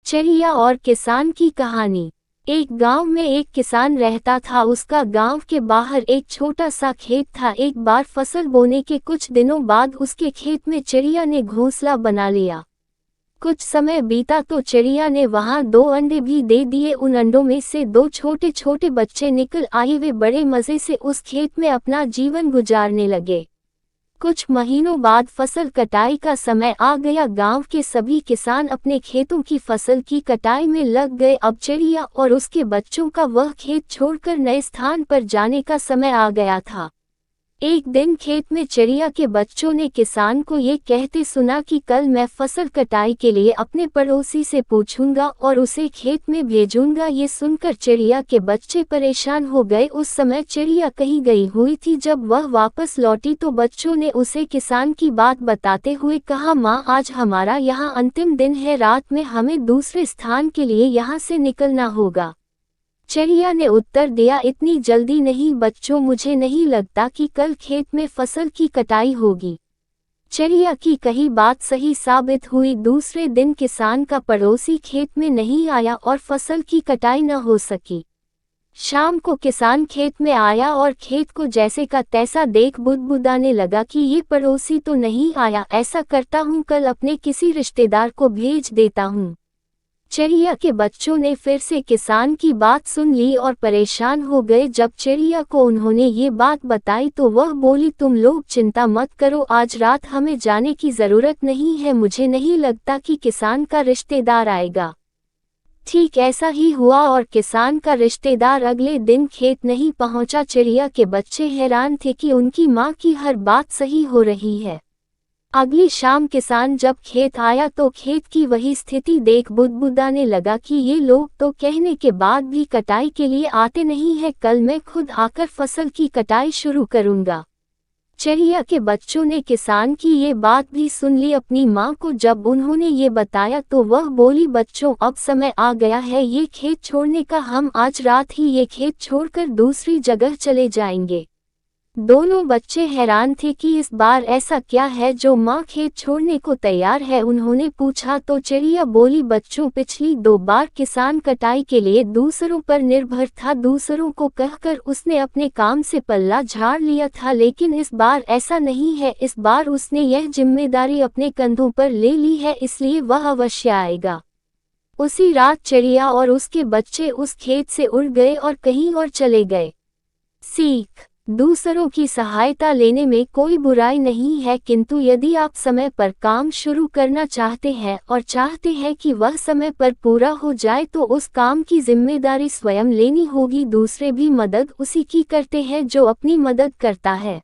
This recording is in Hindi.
चिड़िया और किसान की कहानी। एक गांव में एक किसान रहता था। उसका गांव के बाहर एक छोटा सा खेत था। एक बार फसल बोने के कुछ दिनों बाद उसके खेत में चिड़िया ने घोंसला बना लिया। कुछ समय बीता तो चिड़िया ने वहां 2 अंडे भी दे दिए। उन अंडों में से 2 छोटे छोटे बच्चे निकल आए। वे बड़े मजे से उस खेत में अपना जीवन गुजारने लगे। कुछ महीनों बाद फसल कटाई का समय आ गया। गांव के सभी किसान अपने खेतों की फसल की कटाई में लग गए। अब चिड़िया और उसके बच्चों का वह खेत छोड़कर नए स्थान पर जाने का समय आ गया था। एक दिन खेत में चिड़िया के बच्चों ने किसान को ये कहते सुना कि कल मैं फसल कटाई के लिए अपने पड़ोसी से पूछूंगा और उसे खेत में भेजूंगा। ये सुनकर चिड़िया के बच्चे परेशान हो गए। उस समय चिड़िया कहीं गई हुई थी। जब वह वापस लौटी तो बच्चों ने उसे किसान की बात बताते हुए कहा, माँ, आज हमारा यहाँ अंतिम दिन है। रात में हमें दूसरे स्थान के लिए यहाँ से निकलना होगा। चिड़िया ने उत्तर दिया, इतनी जल्दी नहीं बच्चों, मुझे नहीं लगता कि कल खेत में फसल की कटाई होगी। चिड़िया की कही बात सही साबित हुई। दूसरे दिन किसान का पड़ोसी खेत में नहीं आया और फसल की कटाई न हो सकी। शाम को किसान खेत में आया और खेत को जैसे का तैसा देख बुदबुदाने लगा कि ये पड़ोसी तो नहीं आया। ऐसा करता हूँ, कल अपने किसी रिश्तेदार को भेज देता हूँ। चिड़िया के बच्चों ने फिर से किसान की बात सुन ली और परेशान हो गए। जब चिड़िया को उन्होंने ये बात बताई तो वह बोली, तुम लोग चिंता मत करो, आज रात हमें जाने की ज़रूरत नहीं है। मुझे नहीं लगता कि किसान का रिश्तेदार आएगा। ठीक ऐसा ही हुआ और किसान का रिश्तेदार अगले दिन खेत नहीं पहुंचा। चिड़िया के बच्चे हैरान थे कि उनकी माँ की हर बात सही हो रही है। अगली शाम किसान जब खेत आया तो खेत की वही स्थिति देख बुदबुदाने लगा कि ये लोग तो कहने के बाद भी कटाई के लिए आते नहीं है। कल मैं खुद आकर फसल की कटाई शुरू करूंगा। चिड़िया के बच्चों ने किसान की ये बात भी सुन ली अपनी माँ को। जब उन्होंने ये बताया तो वह बोली, बच्चों, अब समय आ गया है ये खेत छोड़ने का। हम आज रात ही ये खेत छोड़कर दूसरी जगह चले जाएंगे। दोनों बच्चे हैरान थे कि इस बार ऐसा क्या है जो माँ खेत छोड़ने को तैयार है। उन्होंने पूछा तो चिड़िया बोली, बच्चों, पिछली 2 बार किसान कटाई के लिए दूसरों पर निर्भर था। दूसरों को कहकर उसने अपने काम से पल्ला झाड़ लिया था, लेकिन इस बार ऐसा नहीं है। इस बार उसने यह जिम्मेदारी अपने कंधों पर ले ली है, इसलिए वह अवश्य आएगा। उसी रात चिड़िया और उसके बच्चे उस खेत से उड़ गए और कहीं और चले गए। सीख: दूसरों की सहायता लेने में कोई बुराई नहीं है, किंतु यदि आप समय पर काम शुरू करना चाहते हैं और चाहते हैं कि वह समय पर पूरा हो जाए तो उस काम की जिम्मेदारी स्वयं लेनी होगी। दूसरे भी मदद उसी की करते हैं जो अपनी मदद करता है।